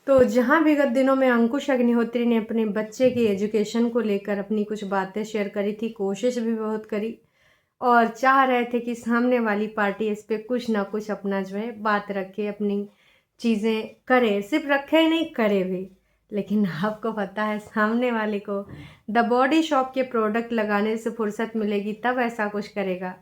तो जहाँ विगत दिनों में अंकुश अग्निहोत्री ने अपने बच्चे की एजुकेशन को लेकर अपनी कुछ बातें शेयर करी थी, कोशिश भी बहुत करी और चाह रहे थे कि सामने वाली पार्टी इस पे कुछ ना कुछ अपना जो है बात रखे, अपनी चीज़ें करे, सिर्फ रखे ही नहीं करे भी। लेकिन आपको पता है सामने वाले को द बॉडी शॉप के प्रोडक्ट लगाने से फुर्सत मिलेगी तब ऐसा कुछ करेगा।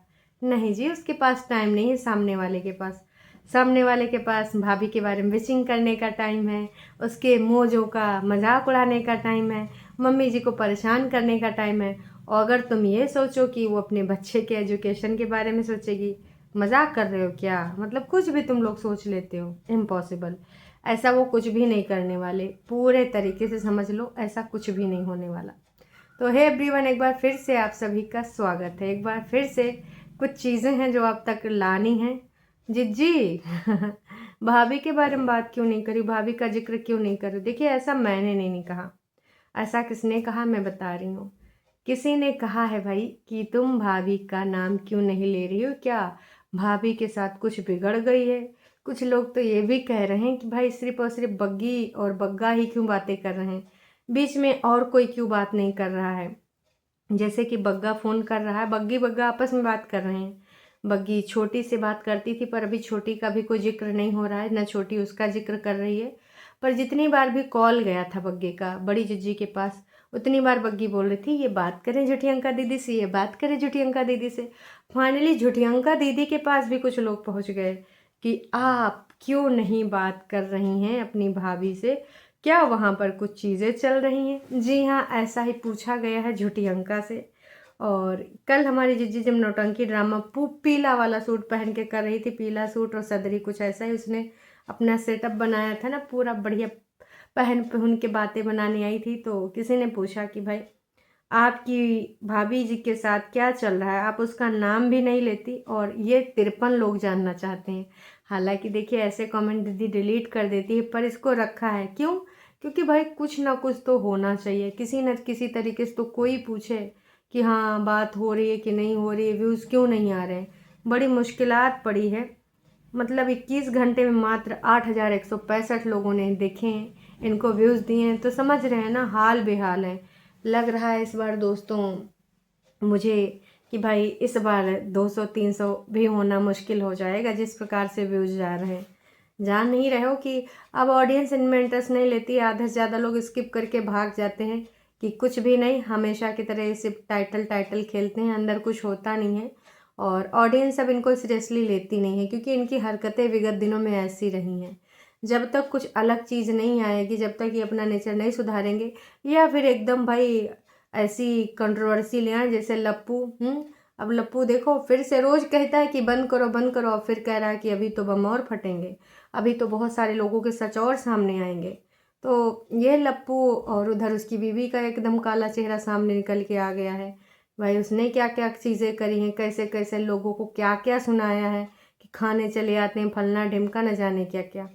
नहीं जी, उसके पास टाइम नहीं है। सामने वाले के पास भाभी के बारे में विशिंग करने का टाइम है, उसके मौजों का मजाक उड़ाने का टाइम है, मम्मी जी को परेशान करने का टाइम है। और अगर तुम ये सोचो कि वो अपने बच्चे के एजुकेशन के बारे में सोचेगी, मजाक कर रहे हो क्या? मतलब कुछ भी तुम लोग सोच लेते हो, इम्पॉसिबल। ऐसा वो कुछ भी नहीं करने वाले, पूरे तरीके से समझ लो, ऐसा कुछ भी नहीं होने वाला। तो हे एवरीवन, एक बार फिर से आप सभी का स्वागत है। एक बार फिर से कुछ चीज़ें हैं जो आप तक लानी हैं। जी भाभी के बारे में बात क्यों नहीं करी, भाभी का जिक्र क्यों नहीं करी? देखिए, ऐसा मैंने नहीं कहा। ऐसा किसने कहा, मैं बता रही हूँ। किसी ने कहा है भाई कि तुम भाभी का नाम क्यों नहीं ले रही हो, क्या भाभी के साथ कुछ बिगड़ गई है? कुछ लोग तो ये भी कह रहे हैं कि भाई सिर्फ और सिर्फ बग्गी और बग्गा ही क्यों बातें कर रहे हैं, बीच में और कोई क्यों बात नहीं कर रहा है? जैसे कि बग्गा फ़ोन कर रहा है, बग्गी बग्गा आपस में बात कर रहे हैं। बग्गी छोटी से बात करती थी, पर अभी छोटी का भी कोई जिक्र नहीं हो रहा है, ना छोटी उसका जिक्र कर रही है। पर जितनी बार भी कॉल गया था बग्गे का बड़ी जिज्जी के पास, उतनी बार बग्गी बोल रही थी ये बात करें झूठियंका दीदी से, ये बात करें झूठियंका दीदी से। फाइनली झूठियंका दीदी के पास भी कुछ लोग पहुंच गए कि आप क्यों नहीं बात कर रही हैं अपनी भाभी से, क्या वहाँ पर कुछ चीज़ें चल रही हैं? जी हाँ, ऐसा ही पूछा गया है झूठियंका से। और कल हमारी जिज्जी जब नौटंकी ड्रामा पीला वाला सूट पहन के कर रही थी, पीला सूट और सदरी कुछ ऐसा ही उसने अपना सेटअप बनाया था ना, पूरा बढ़िया पहन पहन के बातें बनाने आई थी। तो किसी ने पूछा कि भाई आपकी भाभी जी के साथ क्या चल रहा है, आप उसका नाम भी नहीं लेती और ये 53 लोग जानना चाहते हैं। हालांकि देखिए, ऐसे कमेंट दीदी डिलीट कर देती है, पर इसको रखा है क्यों? क्योंकि भाई कुछ ना कुछ तो होना चाहिए, किसी न किसी तरीके से तो कोई पूछे कि हाँ बात हो रही है कि नहीं हो रही है, व्यूज़ क्यों नहीं आ रहे हैं। बड़ी मुश्किलात पड़ी है। मतलब 21 घंटे में मात्र 8,165 लोगों ने देखे हैं, इनको व्यूज़ दिए हैं, तो समझ रहे हैं ना, हाल बेहाल है। लग रहा है इस बार दोस्तों मुझे कि भाई इस बार 200-300 भी होना मुश्किल हो जाएगा, जिस प्रकार से व्यूज़ जा रहे हैं। जान नहीं रहे हो कि अब ऑडियंस इनमें इंटरेस्ट नहीं लेती, आधे से ज़्यादा लोग स्किप करके भाग जाते हैं कि कुछ भी नहीं, हमेशा की तरह सिर्फ टाइटल खेलते हैं, अंदर कुछ होता नहीं है। और ऑडियंस अब इनको सीरियसली लेती नहीं है, क्योंकि इनकी हरकतें विगत दिनों में ऐसी रही हैं। जब तक कुछ अलग चीज़ नहीं आएगी, जब तक ये अपना नेचर नहीं सुधारेंगे, या फिर एकदम भाई ऐसी कंट्रोवर्सी ले आए जैसे लप्पू। अब लप्पू देखो फिर से रोज़ कहता है कि बंद करो बंद करो, और फिर कह रहा है कि अभी तो बम और फटेंगे, अभी तो बहुत सारे लोगों के सच और सामने आएंगे। तो ये लप्पू, और उधर उसकी बीवी का एकदम काला चेहरा सामने निकल के आ गया है। भाई उसने क्या क्या चीज़ें करी हैं, कैसे कैसे लोगों को क्या क्या सुनाया है कि खाने चले आते हैं फलना ढिमका, न जाने क्या क्या।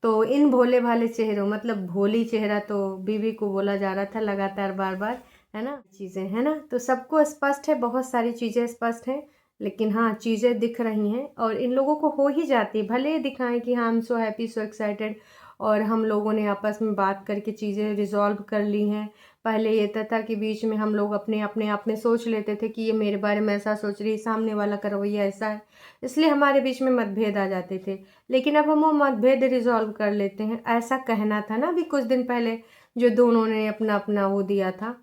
तो इन भोले भाले चेहरों, मतलब भोली चेहरा तो बीवी को बोला जा रहा था लगातार बार बार, है ना, चीज़ें है ना, तो सबको स्पष्ट है, बहुत सारी चीज़ें स्पष्ट हैं। लेकिन हाँ, चीज़ें दिख रही हैं और इन लोगों को हो ही जाती है, भले दिखाएं कि हाँ हम सो हैप्पी सो एक्साइटेड और हम लोगों ने आपस में बात करके चीज़ें रिजॉल्व कर ली हैं। पहले ये था कि बीच में हम लोग अपने अपने आप में सोच लेते थे कि ये मेरे बारे में ऐसा सोच रही है, सामने वाला का रवैया ऐसा है, इसलिए हमारे बीच में मतभेद आ जाते थे। लेकिन अब हम वो मतभेद रिजॉल्व कर लेते हैं। ऐसा कहना था ना अभी कुछ दिन पहले, जो दोनों ने अपना अपना वो दिया था,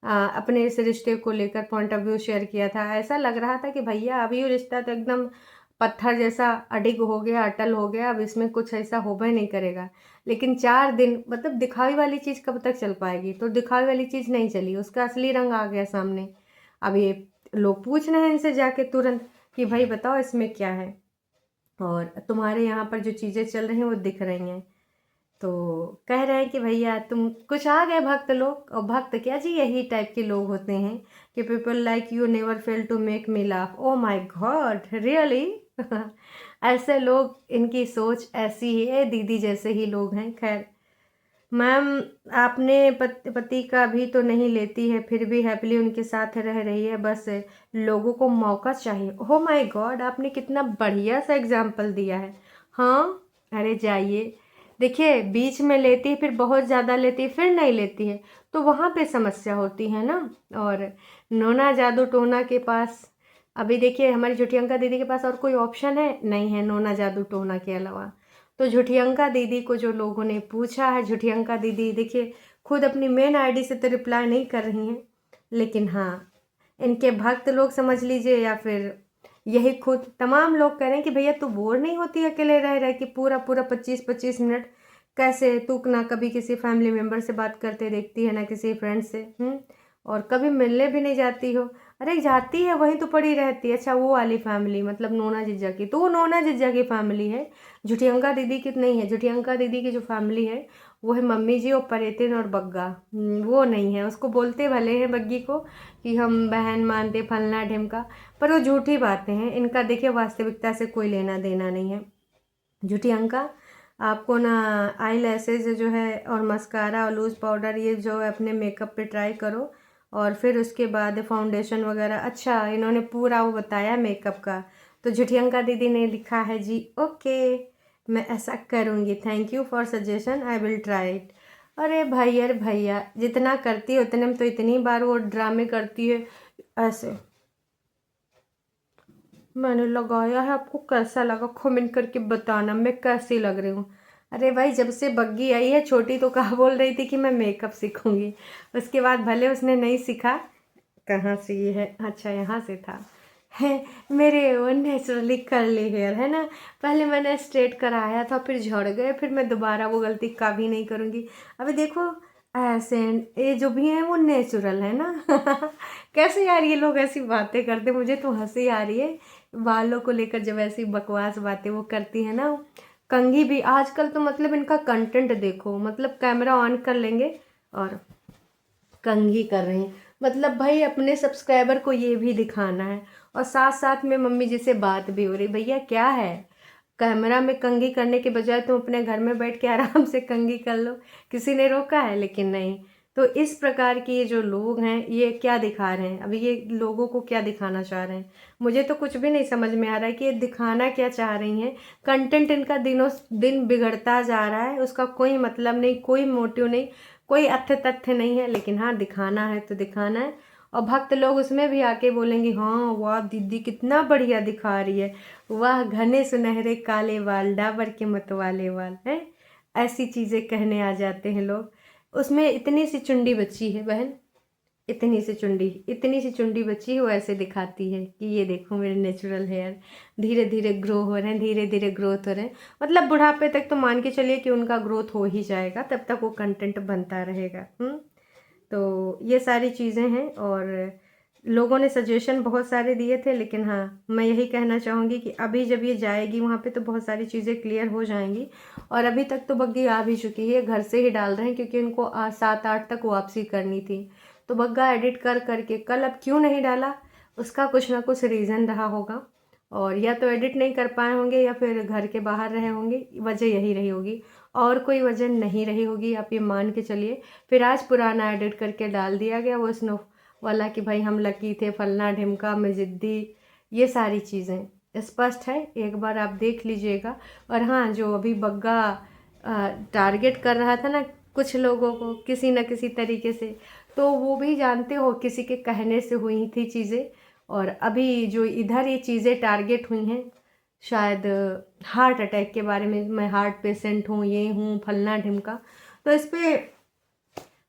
अपने इस रिश्ते को लेकर पॉइंट ऑफ व्यू शेयर किया था। ऐसा लग रहा था कि भैया अभी ये रिश्ता तो एकदम पत्थर जैसा अडिग हो गया, अटल हो गया, अब इसमें कुछ ऐसा होबे नहीं करेगा। लेकिन 4 दिन, मतलब दिखावी वाली चीज़ कब तक चल पाएगी? तो दिखावी वाली चीज़ नहीं चली, उसका असली रंग आ गया सामने। अब ये लोग पूछ रहे हैं इनसे जाके तुरंत कि भाई बताओ इसमें क्या है, और तुम्हारे यहाँ पर जो चीज़ें चल रही हैं वो दिख रही हैं। तो कह रहे हैं कि भैया तुम कुछ आ गए भक्त लोग, और भक्त क्या जी, यही टाइप के लोग होते हैं कि people like you never fail to make me laugh. Oh my god, really ऐसे लोग, इनकी सोच ऐसी ही है, दीदी जैसे ही लोग हैं। खैर मैम, आपने पति का भी तो नहीं लेती है, फिर भी हैप्पीली उनके साथ रह रही है, बस लोगों को मौका चाहिए। ओह माय गॉड, आपने कितना बढ़िया सा एग्जाम्पल दिया है। हाँ, अरे जाइए, देखिए बीच में लेती है, फिर बहुत ज़्यादा लेती है, फिर नहीं लेती है, तो वहाँ पे समस्या होती है ना। और नोना जादू टोना के पास अभी देखिए हमारी झुटियंका दीदी के पास और कोई ऑप्शन है नहीं है नोना जादू टोना के अलावा। तो झुटियंका दीदी को जो लोगों ने पूछा है, झुटियंका दीदी देखिए खुद अपनी मेन आईडी से तो रिप्लाई नहीं कर रही हैं, लेकिन हाँ इनके भक्त लोग समझ लीजिए या फिर यही खुद तमाम लोग कह रहे हैं कि भैया तू बोर नहीं होती अकेले रह रह कि पूरा पूरा 25-25 मिनट कैसे तू ना कभी किसी फैमिली मेम्बर से बात करते देखती है ना किसी फ्रेंड से, और कभी मिलने भी नहीं जाती हो। अरे जाती है वहीं तो पड़ी रहती है। अच्छा वो वाली फैमिली मतलब नोना जिज्जा की, तो वो नोना जिज्जा की फैमिली है, झुटियंका दीदी की नहीं है। झुटियंका दीदी की जो फैमिली है वो है मम्मी जी और परेतिन और बग्गा, वो नहीं है। उसको बोलते भले हैं बग्गी को कि हम बहन मानते फलना ढिमका, पर वो झूठी बातें हैं। इनका देखिए वास्तविकता से कोई लेना देना नहीं है। झुटियंका आपको ना आई लैसेज जो है और मस्कारा और लूज़ पाउडर ये जो है अपने मेकअप पे ट्राई करो, और फिर उसके बाद फाउंडेशन वगैरह। अच्छा इन्होंने पूरा वो बताया मेकअप का, तो झुटियंका दीदी ने लिखा है जी ओके मैं ऐसा करूँगी, thank you for suggestion I will try it. अरे भाई यार भैया जितना करती है उतने में तो इतनी बार वो ड्रामे करती है ऐसे। मैंने लगाया है, आपको कैसा लगा कमेंट करके बताना मैं कैसी लग रही हूँ। अरे भाई जब से बग्गी आई है छोटी तो कहाँ बोल रही थी कि मैं मेकअप सीखूंगी, उसके बाद भले उसने नहीं सीखा। कहाँ से ये है, अच्छा यहाँ से था। है मेरे वो नेचुरली कर्ली हेयर है ना, पहले मैंने स्ट्रेट कराया था फिर झड़ गए, फिर मैं दोबारा वो गलती कभी नहीं करूँगी। अभी देखो ऐसे ये जो भी है वो नेचुरल है ना। कैसे यार ये लोग ऐसी बातें करते, मुझे तो हंसी आ रही है बालों को लेकर जब ऐसी बकवास बातें वो करती है ना। कंघी भी आजकल तो मतलब इनका कंटेंट देखो, मतलब कैमरा ऑन कर लेंगे और कंघी कर रहे हैं। मतलब भाई अपने सब्सक्राइबर को ये भी दिखाना है और साथ साथ में मम्मी जी से बात भी हो रही, भैया क्या है कैमरा में कंघी करने के बजाय तुम अपने घर में बैठ के आराम से कंघी कर लो, किसी ने रोका है? लेकिन नहीं। तो इस प्रकार के ये जो लोग हैं ये क्या दिखा रहे हैं, अभी ये लोगों को क्या दिखाना चाह रहे हैं, मुझे तो कुछ भी नहीं समझ में आ रहा है कि ये दिखाना क्या चाह रही हैं। कंटेंट इनका दिनों दिन बिगड़ता जा रहा है, उसका कोई मतलब नहीं, कोई मोटिव नहीं, कोई अर्थ्य तथ्य नहीं है, लेकिन हाँ दिखाना है तो दिखाना है। और भक्त लोग उसमें भी आके बोलेंगे हाँ वाह दीदी कितना बढ़िया दिखा रही है, वाह घने सुनहरे काले बाल डाबर के मतवाले बाल हैं, ऐसी चीज़ें कहने आ जाते हैं लोग। उसमें इतनी सी चुंडी बच्ची है बहन, इतनी सी चुंडी बच्ची वो ऐसे दिखाती है कि ये देखो मेरे नेचुरल हेयर धीरे धीरे ग्रो हो रहे हैं, धीरे धीरे ग्रोथ हो रहे हैं। मतलब बुढ़ापे तक तो मान के चलिए कि उनका ग्रोथ हो ही जाएगा, तब तक वो कंटेंट बनता रहेगा। तो ये सारी चीज़ें हैं और लोगों ने सजेशन बहुत सारे दिए थे, लेकिन हाँ मैं यही कहना चाहूँगी कि अभी जब ये जाएगी वहाँ पे तो बहुत सारी चीज़ें क्लियर हो जाएंगी। और अभी तक तो बग्गी आ भी चुकी है, घर से ही डाल रहे हैं क्योंकि उनको 7-8 तक वापसी करनी थी। तो बग्गा एडिट कर करके कल अब क्यों नहीं डाला, उसका कुछ ना कुछ रीज़न रहा होगा, और या तो एडिट नहीं कर पाए होंगे या फिर घर के बाहर रहे होंगे, वजह यही रही होगी और कोई वजह नहीं रही होगी, आप ये मान के चलिए। फिर आज पुराना एडिट करके डाल दिया गया वो स्नो वाला कि भाई हम लकी थे फलना ढिमका में ज़िद्दी, ये सारी चीज़ें स्पष्ट है, एक बार आप देख लीजिएगा। और हाँ जो अभी बग्गा टारगेट कर रहा था ना कुछ लोगों को किसी न किसी तरीके से, तो वो भी जानते हो किसी के कहने से हुई थी चीज़ें। और अभी जो इधर ये चीज़ें टारगेट हुई हैं शायद हार्ट अटैक के बारे में, मैं हार्ट पेशेंट हूँ ये हूँ फलना ढिमका, तो इस पर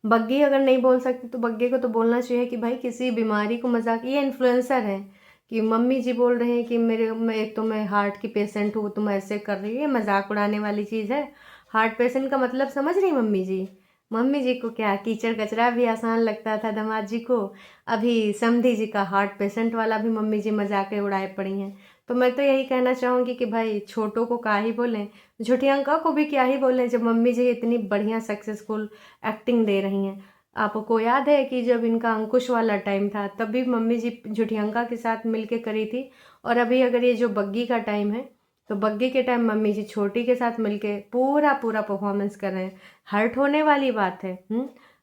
बग्गी अगर नहीं बोल सकती तो बग्गे को तो बोलना चाहिए कि भाई किसी बीमारी को मजाक, ये इन्फ्लुएंसर हैं कि मम्मी जी बोल रहे हैं कि मैं हार्ट की पेशेंट हूँ तुम ऐसे कर रही है, मजाक उड़ाने वाली चीज़ है। हार्ट पेशेंट का मतलब समझ रही मम्मी जी को क्या कीचड़ कचरा भी आसान लगता था दामाद जी को, अभी समधी जी का हार्ट पेशेंट वाला भी मम्मी जी मजाक उड़ाए पड़ी हैं। तो मैं तो यही कहना चाहूँगी कि भाई छोटों को क्या ही बोलें, झुटियंका को भी क्या ही बोलें जब मम्मी जी इतनी बढ़िया सक्सेसफुल एक्टिंग दे रही हैं। आपको याद है कि जब इनका अंकुश वाला टाइम था तब भी मम्मी जी झुटियंका के साथ मिलके करी थी, और अभी अगर ये जो बग्गी का टाइम है तो बग्गी के टाइम मम्मी जी छोटी के साथ मिलके पूरा पूरा परफॉर्मेंस कर रहे हैं। हर्ट होने वाली बात है,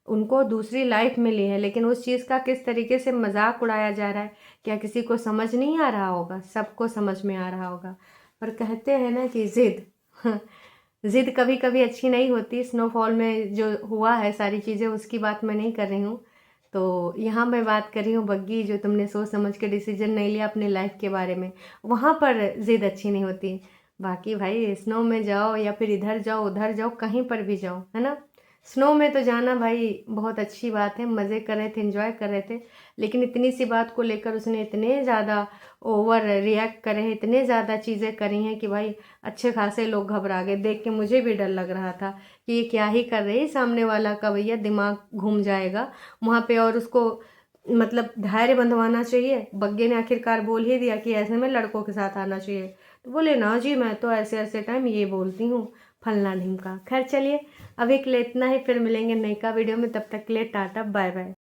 उनको दूसरी लाइफ मिली है, लेकिन उस चीज़ का किस तरीके से मजाक उड़ाया जा रहा है क्या किसी को समझ नहीं आ रहा होगा? सबको समझ में आ रहा होगा। पर कहते हैं ना कि जिद ज़िद कभी कभी अच्छी नहीं होती। स्नोफॉल में जो हुआ है सारी चीज़ें, उसकी बात मैं नहीं कर रही हूँ। तो यहाँ मैं बात कर रही हूँ बग्गी, जो तुमने सोच समझ के डिसीजन नहीं लिया अपने लाइफ के बारे में, वहाँ पर ज़िद अच्छी नहीं होती। बाकी भाई स्नो में जाओ या फिर इधर जाओ उधर जाओ, कहीं पर भी जाओ, है ना। स्नो में तो जाना भाई बहुत अच्छी बात है, मज़े कर रहे थे, एंजॉय कर रहे थे। लेकिन इतनी सी बात को लेकर उसने इतने ज़्यादा ओवर रिएक्ट करे हैं, इतने ज़्यादा चीज़ें करी हैं कि भाई अच्छे खासे लोग घबरा गए। देख के मुझे भी डर लग रहा था कि ये क्या ही कर रही है, सामने वाला का भैया दिमाग घूम जाएगा वहाँ पे। और उसको मतलब धैर्य बंधवाना चाहिए। बग्गे ने आखिरकार बोल ही दिया कि ऐसे में लड़कों के साथ आना चाहिए। तो बोले ना जी, मैं तो ऐसे ऐसे टाइम ये बोलती हूँ, फलना ढिमका। खैर चलिए, अभी के लिए इतना ही, फिर मिलेंगे नई का वीडियो में। तब तक के लिए टाटा बाय बाय।